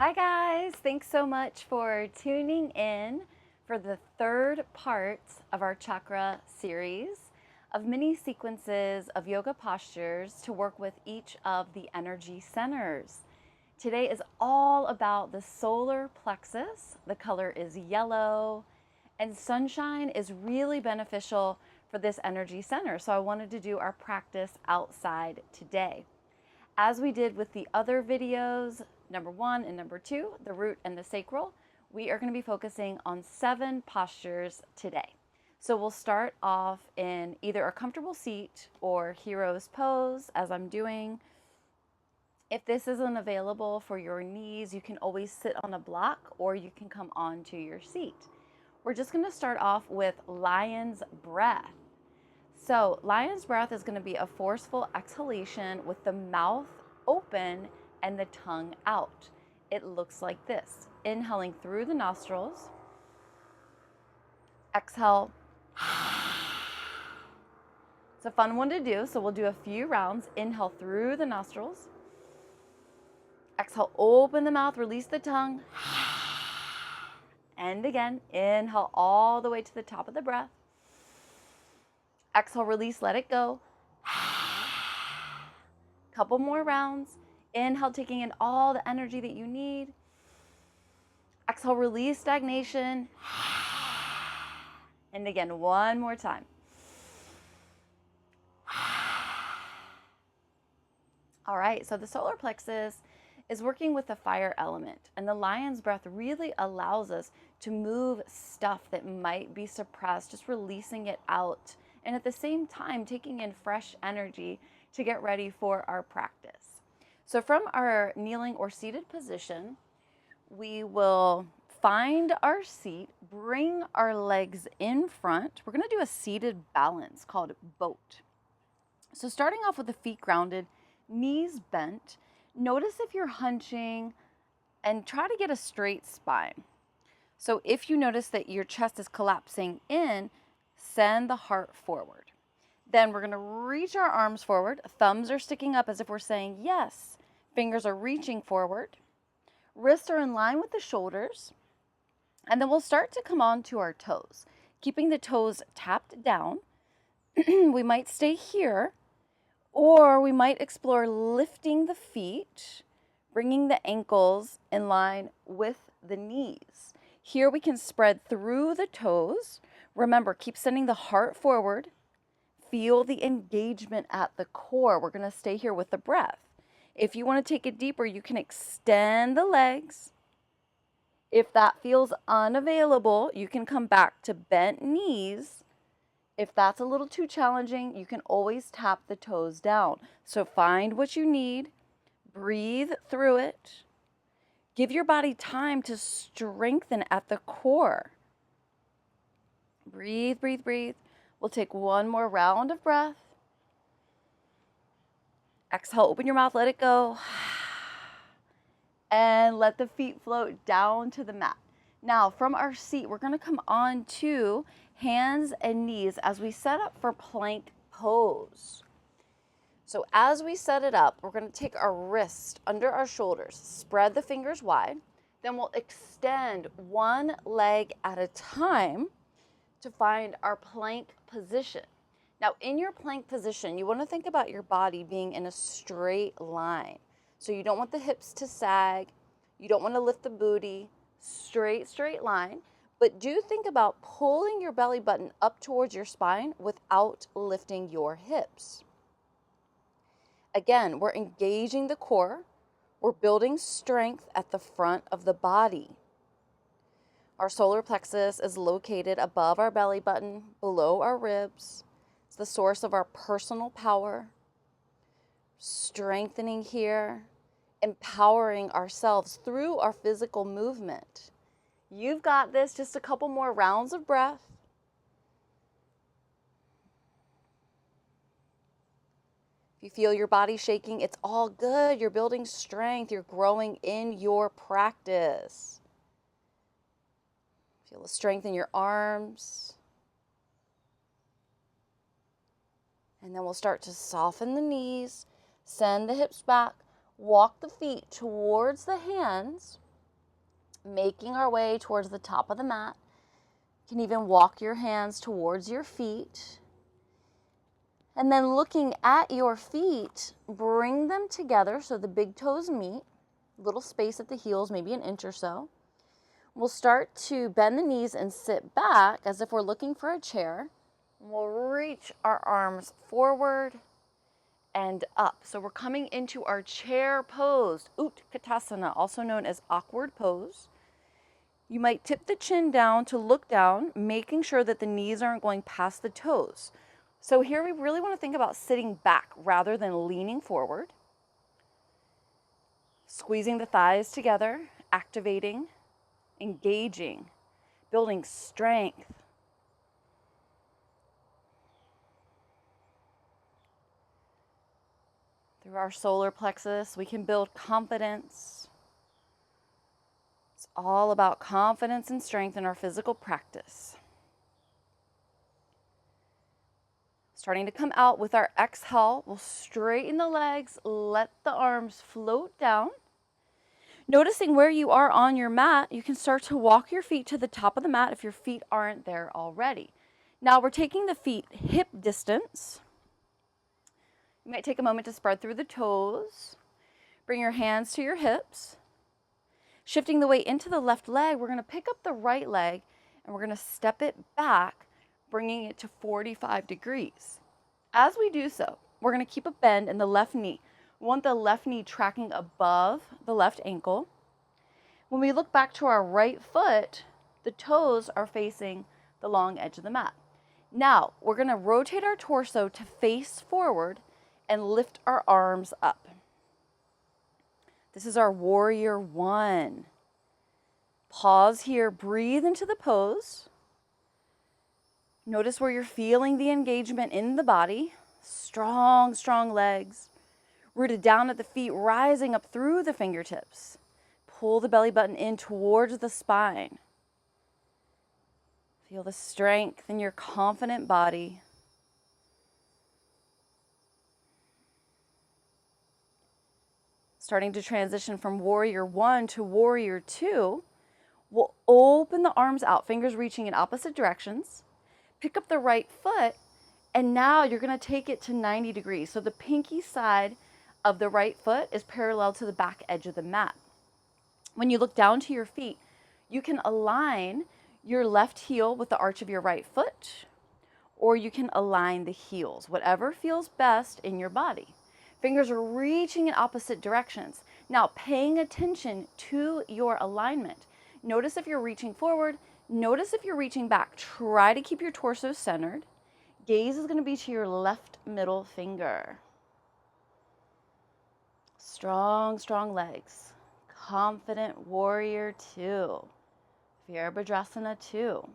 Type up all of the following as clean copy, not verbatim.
Hi guys, thanks so much for tuning in for the third part of our chakra series of mini sequences of yoga postures to work with each of the energy centers. Today is all about the solar plexus. The color is yellow, and sunshine is really beneficial for this energy center. So I wanted to do our practice outside today. As we did with the other videos, number 1 and number 2, the root and the sacral, we are going to be focusing on 7 postures today. So we'll start off in either a comfortable seat or hero's pose, as I'm doing. If this isn't available for your knees, you can always sit on a block or you can come onto your seat. We're just going to start off with lion's breath. So lion's breath is going to be a forceful exhalation with the mouth open and the tongue out. It looks like this. Inhaling through the nostrils. Exhale. It's a fun one to do, so we'll do a few rounds. Inhale through the nostrils. Exhale, open the mouth, release the tongue. And again, inhale all the way to the top of the breath. Exhale, release, let it go. Couple more rounds. Inhale, taking in all the energy that you need. Exhale, release stagnation. And again, one more time. All right, so the solar plexus is working with the fire element, and the lion's breath really allows us to move stuff that might be suppressed, just releasing it out, and at the same time taking in fresh energy to get ready for our practice. So from our kneeling or seated position, we will find our seat, bring our legs in front. We're going to do a seated balance called boat. So starting off with the feet grounded, knees bent. Notice if you're hunching and try to get a straight spine. So if you notice that your chest is collapsing in, send the heart forward. Then we're going to reach our arms forward. Thumbs are sticking up as if we're saying yes. Fingers are reaching forward. Wrists are in line with the shoulders. And then we'll start to come on to our toes, keeping the toes tapped down. We might stay here, or we might explore lifting the feet, bringing the ankles in line with the knees. Here we can spread through the toes. Remember, keep sending the heart forward. Feel the engagement at the core. We're going to stay here with the breath. If you want to take it deeper, you can extend the legs. If that feels unavailable, you can come back to bent knees. If that's a little too challenging, you can always tap the toes down. So find what you need, breathe through it. Give your body time to strengthen at the core. Breathe, breathe, breathe. We'll take one more round of breath. Exhale, open your mouth, let it go. And let the feet float down to the mat. Now, from our seat, we're going to come on to hands and knees as we set up for plank pose. So as we set it up, we're going to take our wrist under our shoulders, spread the fingers wide, then we'll extend one leg at a time to find our plank position. Now, in your plank position, you want to think about your body being in a straight line. So you don't want the hips to sag, you don't want to lift the booty, straight line, but do think about pulling your belly button up towards your spine without lifting your hips. Again, we're engaging the core, we're building strength at the front of the body. Our solar plexus is located above our belly button, below our ribs. It's the source of our personal power. Strengthening here, empowering ourselves through our physical movement. You've got this, just a couple more rounds of breath. If you feel your body shaking, it's all good. You're building strength. You're growing in your practice. Feel the strength in your arms. And then we'll start to soften the knees, send the hips back, walk the feet towards the hands. making our way towards the top of the mat. You can even walk your hands towards your feet. And then looking at your feet, bring them together so the big toes meet. Little space at the heels, maybe an inch or so. We'll start to bend the knees and sit back as if we're looking for a chair. We'll reach our arms forward and up. So we're coming into our chair pose, Utkatasana, also known as awkward pose. You might tip the chin down to look down, making sure that the knees aren't going past the toes. So here we really want to think about sitting back rather than leaning forward. Squeezing the thighs together, activating, engaging, building strength. Through our solar plexus, we can build confidence. It's all about confidence and strength in our physical practice. Starting to come out with our exhale, we'll straighten the legs, let the arms float down. Noticing where you are on your mat, you can start to walk your feet to the top of the mat if your feet aren't there already. Now we're taking the feet hip distance. You might take a moment to spread through the toes. Bring your hands to your hips. Shifting the weight into the left leg, we're going to pick up the right leg and we're going to step it back, bringing it to 45 degrees. As we do so, we're going to keep a bend in the left knee. We want the left knee tracking above the left ankle. When we look back to our right foot, the toes are facing the long edge of the mat. Now, we're going to rotate our torso to face forward and lift our arms up. This is our warrior one. Pause here, breathe into the pose. Notice where you're feeling the engagement in the body. Strong, strong legs. Rooted down at the feet, rising up through the fingertips. Pull the belly button in towards the spine. Feel the strength in your confident body. Starting to transition from warrior one to warrior two, we'll open the arms out, fingers reaching in opposite directions. Pick up the right foot, and now you're going to take it to 90 degrees. So the pinky side of the right foot is parallel to the back edge of the mat. When you look down to your feet, you can align your left heel with the arch of your right foot, or you can align the heels, whatever feels best in your body. Fingers are reaching in opposite directions. Now, paying attention to your alignment. Notice if you're reaching forward, notice if you're reaching back. Try to keep your torso centered. Gaze is going to be to your left middle finger. Strong, strong legs. Confident warrior two. Virabhadrasana 2.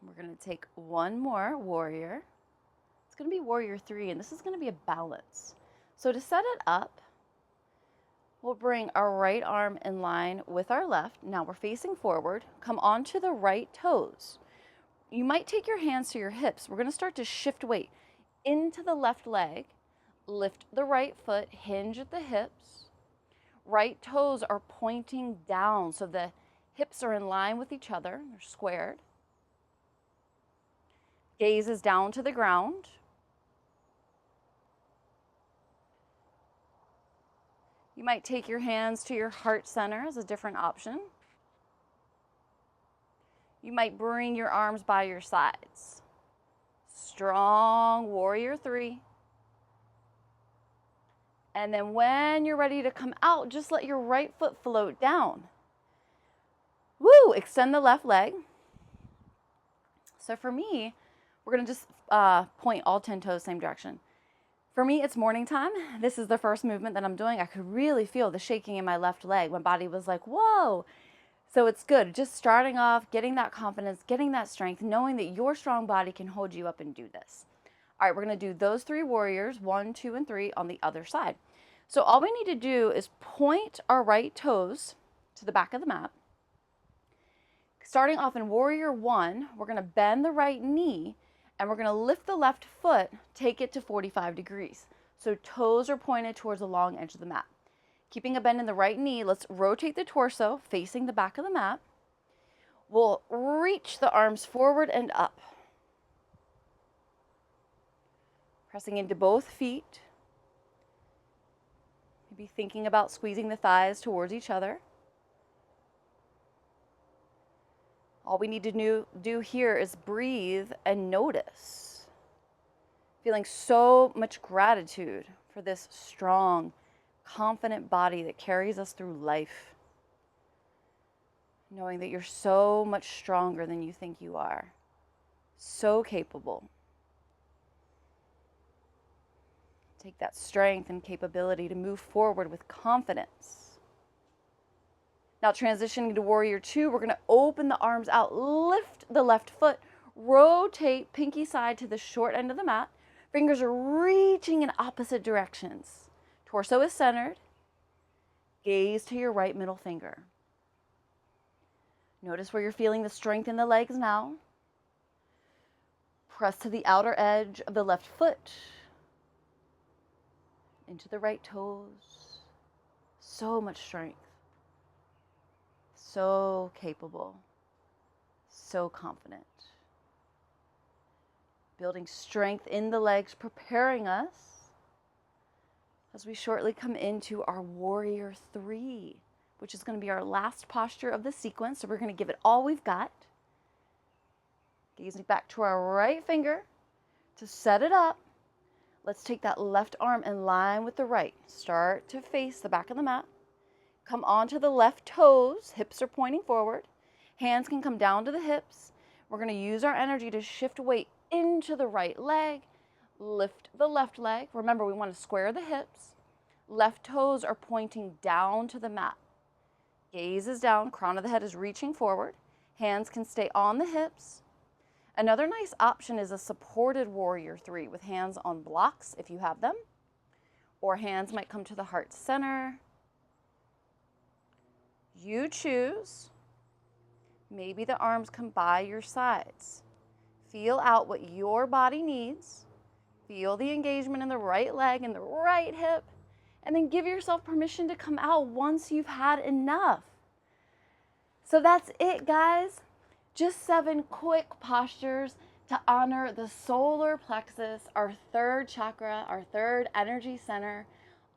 We're going to take one more warrior. It's going to be warrior 3, and this is going to be a balance. So to set it up, we'll bring our right arm in line with our left. Now we're facing forward. Come onto the right toes. You might take your hands to your hips. We're going to start to shift weight into the left leg. Lift the right foot, hinge at the hips. Right toes are pointing down, so the hips are in line with each other. They're squared. Gaze is down to the ground. You might take your hands to your heart center as a different option. You might bring your arms by your sides. Strong warrior 3. And then when you're ready to come out, just let your right foot float down. Woo! Extend the left leg. So for me, we're going to just point all 10 toes same direction. For me, it's morning time. This is the first movement that I'm doing. I could really feel the shaking in my left leg. My body was like, whoa. So it's good. Just starting off, getting that confidence, getting that strength, knowing that your strong body can hold you up and do this. All right, we're going to do those 3 warriors, 1, 2, and 3 on the other side. So all we need to do is point our right toes to the back of the mat. Starting off in warrior 1, we're going to bend the right knee and we're going to lift the left foot, take it to 45 degrees. So toes are pointed towards the long edge of the mat. Keeping a bend in the right knee, let's rotate the torso facing the back of the mat. We'll reach the arms forward and up. Pressing into both feet. Maybe thinking about squeezing the thighs towards each other. All we need to do here is breathe and notice. Feeling so much gratitude for this strong, confident body that carries us through life. Knowing that you're so much stronger than you think you are. So capable. Take that strength and capability to move forward with confidence. Now transitioning to Warrior 2, we're going to open the arms out, lift the left foot, rotate pinky side to the short end of the mat. Fingers are reaching in opposite directions. Torso is centered. Gaze to your right middle finger. Notice where you're feeling the strength in the legs now. Press to the outer edge of the left foot. Into the right toes. So much strength. So capable. So confident. Building strength in the legs, preparing us as we shortly come into our Warrior 3, which is going to be our last posture of the sequence. So we're going to give it all we've got. Gazing back to our right finger to set it up. Let's take that left arm in line with the right. Start to face the back of the mat. Come onto the left toes. Hips are pointing forward. Hands can come down to the hips. We're going to use our energy to shift weight into the right leg. Lift the left leg. Remember, we want to square the hips. Left toes are pointing down to the mat. Gaze is down. Crown of the head is reaching forward. Hands can stay on the hips. Another nice option is a supported Warrior 3 with hands on blocks if you have them, or hands might come to the heart center. You choose. Maybe the arms come by your sides. Feel out what your body needs. Feel the engagement in the right leg and the right hip, and then give yourself permission to come out once you've had enough. So that's it, guys. Just 7 quick postures to honor the solar plexus, our third chakra, our third energy center,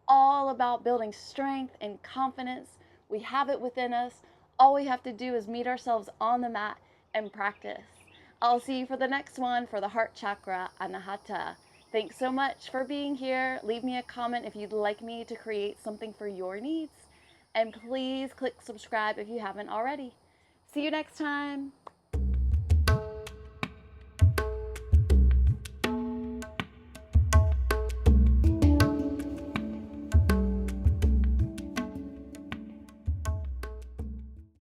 all about building strength and confidence. We have it within us. All we have to do is meet ourselves on the mat and practice. I'll see you for the next one for the heart chakra, Anahata. Thanks so much for being here. Leave me a comment if you'd like me to create something for your needs. And please click subscribe if you haven't already. See you next time.